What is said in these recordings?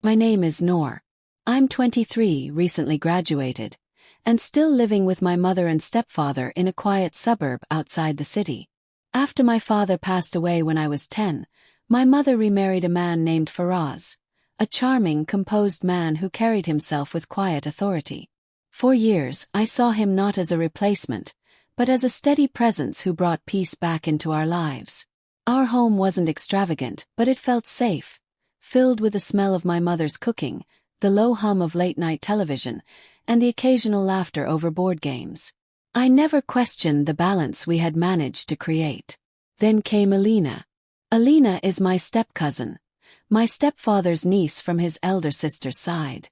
My name is Noor. I'm 23, recently graduated, and still living with my mother and stepfather in a quiet suburb outside the city. After my father passed away when I was 10, my mother remarried a man named Faraz, a charming, composed man who carried himself with quiet authority. For years, I saw him not as a replacement, but as a steady presence who brought peace back into our lives. Our home wasn't extravagant, but it felt safe, filled with the smell of my mother's cooking, the low hum of late-night television, and the occasional laughter over board games. I never questioned the balance we had managed to create. Then came Alina. Alina is my step-cousin, my stepfather's niece from his elder sister's side.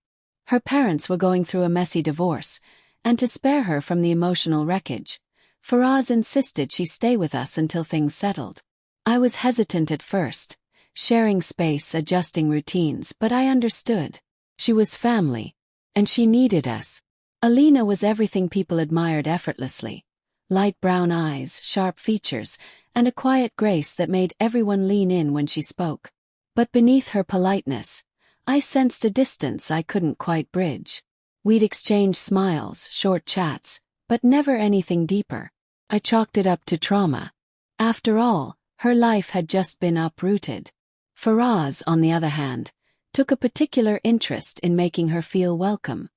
Her parents were going through a messy divorce, and to spare her from the emotional wreckage, Faraz insisted she stay with us until things settled. I was hesitant at first, sharing space, adjusting routines, but I understood. She was family, and she needed us. Alina was everything people admired effortlessly. Light brown eyes, sharp features, and a quiet grace that made everyone lean in when she spoke. But beneath her politeness, I sensed a distance I couldn't quite bridge. We'd exchange smiles, short chats, but never anything deeper. I chalked it up to trauma. After all, her life had just been uprooted. Faraz, on the other hand, took a particular interest in making her feel welcome.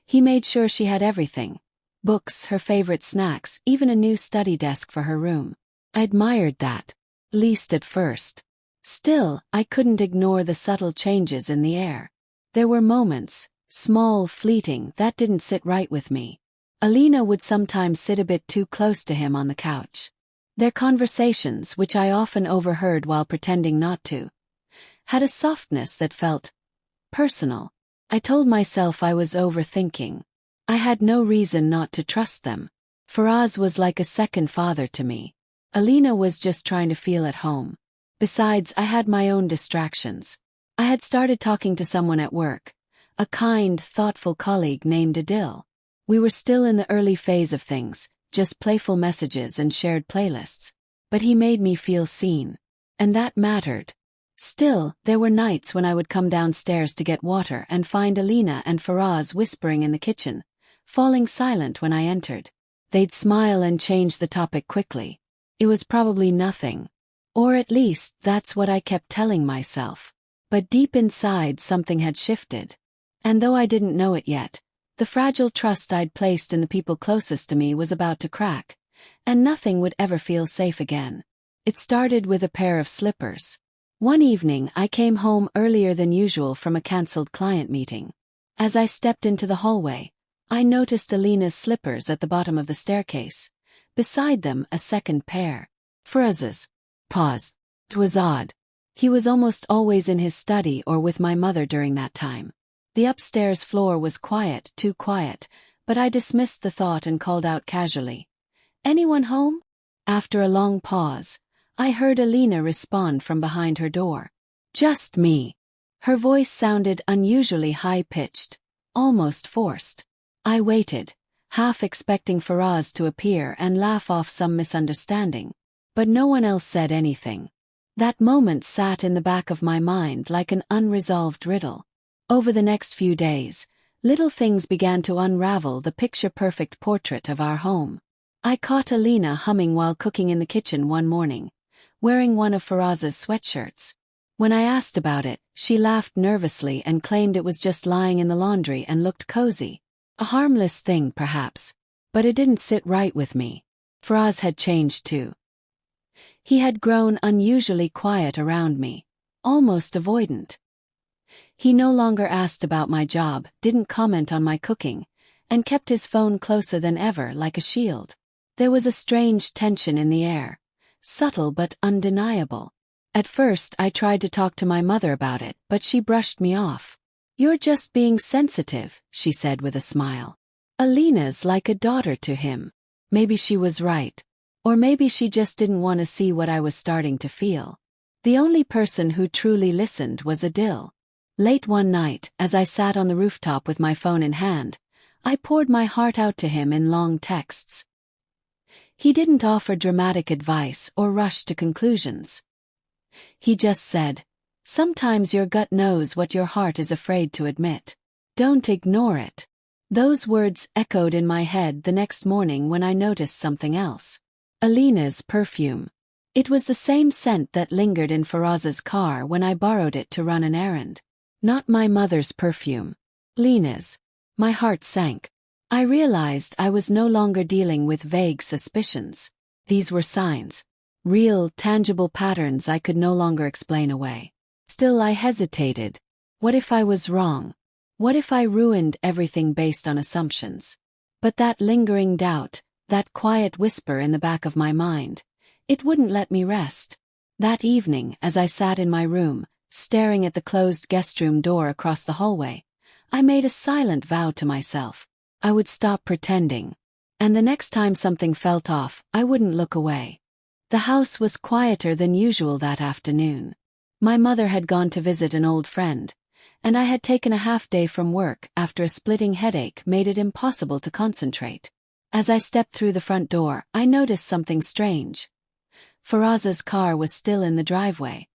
He made sure she had everything: books, her favorite snacks, even a new study desk for her room. I admired that, least at first. Still, I couldn't ignore the subtle changes in the air. There were moments, small, fleeting, that didn't sit right with me. Alina would sometimes sit a bit too close to him on the couch. Their conversations, which I often overheard while pretending not to, had a softness that felt personal. I told myself I was overthinking. I had no reason not to trust them. Faraz was like a second father to me. Alina was just trying to feel at home. Besides, I had my own distractions. I had started talking to someone at work, a kind, thoughtful colleague named Adil. We were still in the early phase of things, just playful messages and shared playlists. But he made me feel seen. And that mattered. Still, there were nights when I would come downstairs to get water and find Alina and Faraz whispering in the kitchen, falling silent when I entered. They'd smile and change the topic quickly. It was probably nothing. Or at least, that's what I kept telling myself. But deep inside something had shifted. And though I didn't know it yet, the fragile trust I'd placed in the people closest to me was about to crack, and nothing would ever feel safe again. It started with a pair of slippers. One evening I came home earlier than usual from a cancelled client meeting. As I stepped into the hallway, I noticed Alina's slippers at the bottom of the staircase. Beside them, a second pair. Faraz's. Pause. It was odd. He was almost always in his study or with my mother during that time. The upstairs floor was quiet, too quiet, but I dismissed the thought and called out casually, "Anyone home?" After a long pause, I heard Alina respond from behind her door. "Just me." Her voice sounded unusually high-pitched, almost forced. I waited, half expecting Faraz to appear and laugh off some misunderstanding. But no one else said anything. That moment sat in the back of my mind like an unresolved riddle. Over the next few days, little things began to unravel the picture-perfect portrait of our home. I caught Alina humming while cooking in the kitchen one morning, wearing one of Faraz's sweatshirts. When I asked about it, she laughed nervously and claimed it was just lying in the laundry and looked cozy. A harmless thing, perhaps, but it didn't sit right with me. Faraz had changed too. He had grown unusually quiet around me, almost avoidant. He no longer asked about my job, didn't comment on my cooking, and kept his phone closer than ever, like a shield. There was a strange tension in the air, subtle but undeniable. At first I tried to talk to my mother about it, but she brushed me off. "You're just being sensitive," she said with a smile. "Alina's like a daughter to him." Maybe she was right. Or maybe she just didn't want to see what I was starting to feel. The only person who truly listened was Adil. Late one night, as I sat on the rooftop with my phone in hand, I poured my heart out to him in long texts. He didn't offer dramatic advice or rush to conclusions. He just said, Sometimes your gut knows what your heart is afraid to admit. Don't ignore it. Those words echoed in my head the next morning when I noticed something else. Alina's perfume. It was the same scent that lingered in Faraz's car when I borrowed it to run an errand. Not my mother's perfume. Alina's. My heart sank. I realized I was no longer dealing with vague suspicions. These were signs. Real, tangible patterns I could no longer explain away. Still I hesitated. What if I was wrong? What if I ruined everything based on assumptions? But that lingering doubt, that quiet whisper in the back of my mind, it wouldn't let me rest. That evening, as I sat in my room, staring at the closed guest room door across the hallway, I made a silent vow to myself. I would stop pretending. And the next time something felt off, I wouldn't look away. The house was quieter than usual that afternoon. My mother had gone to visit an old friend, and I had taken a half-day from work after a splitting headache made it impossible to concentrate. As I stepped through the front door, I noticed something strange. Faraz's car was still in the driveway.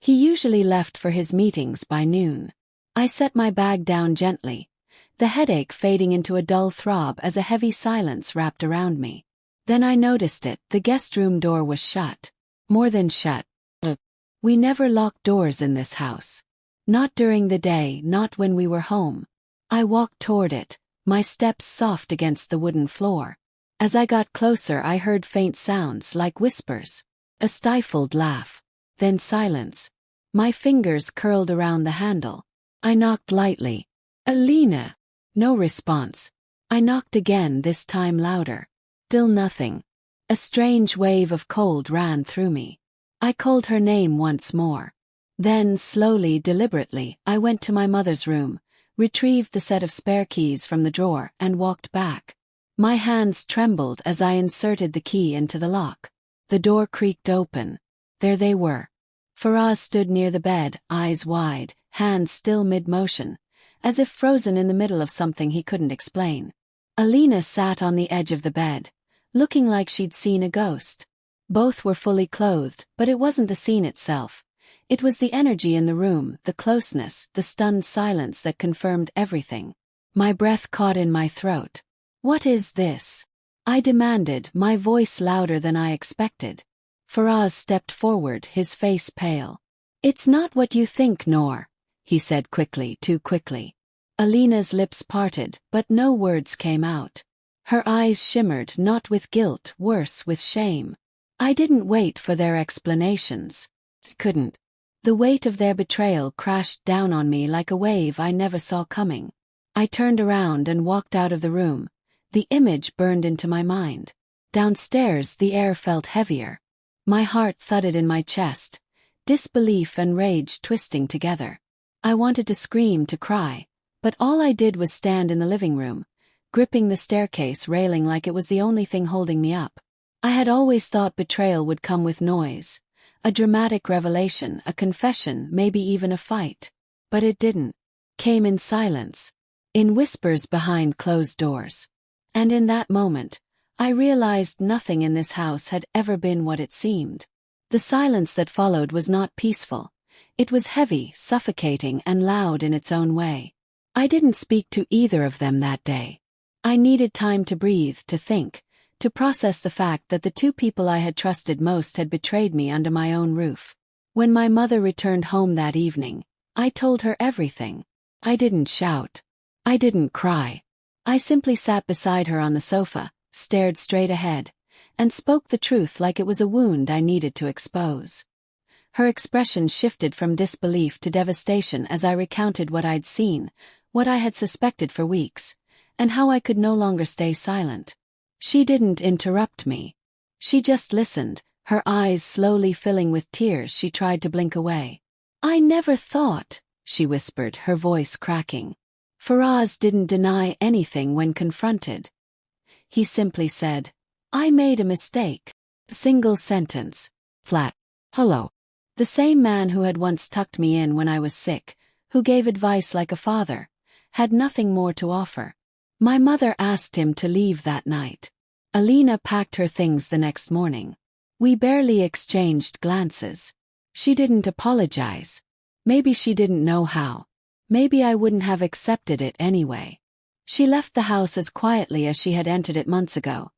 He usually left for his meetings by noon. I set my bag down gently, the headache fading into a dull throb as a heavy silence wrapped around me. Then I noticed it, the guest room door was shut. More than shut. We never locked doors in this house. Not during the day, not when we were home. I walked toward it, my steps soft against the wooden floor. As I got closer, I heard faint sounds like whispers, a stifled laugh, then silence. My fingers curled around the handle. I knocked lightly. Alina! No response. I knocked again, this time louder. Still nothing. A strange wave of cold ran through me. I called her name once more. Then, slowly, deliberately, I went to my mother's room, retrieved the set of spare keys from the drawer, and walked back. My hands trembled as I inserted the key into the lock. The door creaked open. There they were. Faraz stood near the bed, eyes wide, hands still mid-motion, as if frozen in the middle of something he couldn't explain. Alina sat on the edge of the bed, looking like she'd seen a ghost. Both were fully clothed, but it wasn't the scene itself. It was the energy in the room, the closeness, the stunned silence that confirmed everything. My breath caught in my throat. "What is this?" I demanded, my voice louder than I expected. Faraz stepped forward, his face pale. "It's not what you think, Noor," he said quickly, too quickly. Alina's lips parted, but no words came out. Her eyes shimmered, not with guilt, worse, with shame. I didn't wait for their explanations. Couldn't. The weight of their betrayal crashed down on me like a wave I never saw coming. I turned around and walked out of the room. The image burned into my mind. Downstairs, the air felt heavier. My heart thudded in my chest, disbelief and rage twisting together. I wanted to scream, to cry, but all I did was stand in the living room, gripping the staircase railing like it was the only thing holding me up. I had always thought betrayal would come with noise, a dramatic revelation, a confession, maybe even a fight. But it didn't. Came in silence, in whispers behind closed doors. And in that moment, I realized nothing in this house had ever been what it seemed. The silence that followed was not peaceful. It was heavy, suffocating, and loud in its own way. I didn't speak to either of them that day. I needed time to breathe, to think, to process the fact that the two people I had trusted most had betrayed me under my own roof. When my mother returned home that evening, I told her everything. I didn't shout. I didn't cry. I simply sat beside her on the sofa, stared straight ahead, and spoke the truth like it was a wound I needed to expose. Her expression shifted from disbelief to devastation as I recounted what I'd seen, what I had suspected for weeks, and how I could no longer stay silent. She didn't interrupt me. She just listened, her eyes slowly filling with tears. She tried to blink away. "I never thought," she whispered, her voice cracking. Faraz didn't deny anything when confronted. He simply said, "I made a mistake." Single sentence. Flat. Hello. The same man who had once tucked me in when I was sick, who gave advice like a father, had nothing more to offer. My mother asked him to leave that night. Alina packed her things the next morning. We barely exchanged glances. She didn't apologize. Maybe she didn't know how. Maybe I wouldn't have accepted it anyway. She left the house as quietly as she had entered it months ago.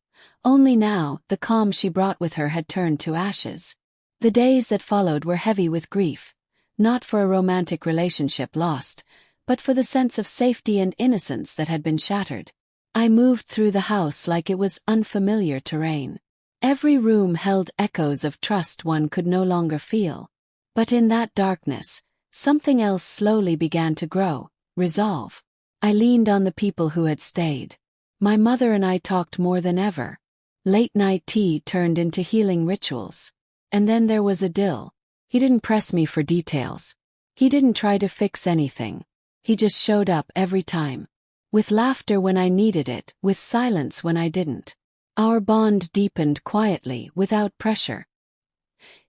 Only now, the calm she brought with her had turned to ashes. The days that followed were heavy with grief. Not for a romantic relationship lost, but for the sense of safety and innocence that had been shattered. I moved through the house like it was unfamiliar terrain. Every room held echoes of trust one could no longer feel. But in that darkness, something else slowly began to grow, resolve. I leaned on the people who had stayed. My mother and I talked more than ever. Late-night tea turned into healing rituals. And then there was Adil. He didn't press me for details. He didn't try to fix anything. He just showed up every time. With laughter when I needed it, with silence when I didn't. Our bond deepened quietly, without pressure.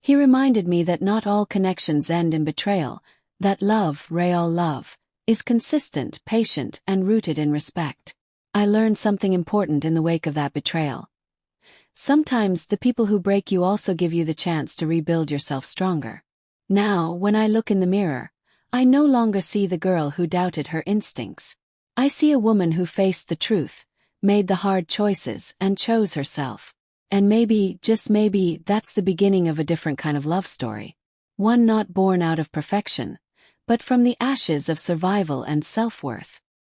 He reminded me that not all connections end in betrayal, that love, real love, is consistent, patient, and rooted in respect. I learned something important in the wake of that betrayal. Sometimes the people who break you also give you the chance to rebuild yourself stronger. Now, when I look in the mirror, I no longer see the girl who doubted her instincts. I see a woman who faced the truth, made the hard choices, and chose herself. And maybe, just maybe, that's the beginning of a different kind of love story. One not born out of perfection, but from the ashes of survival and self-worth.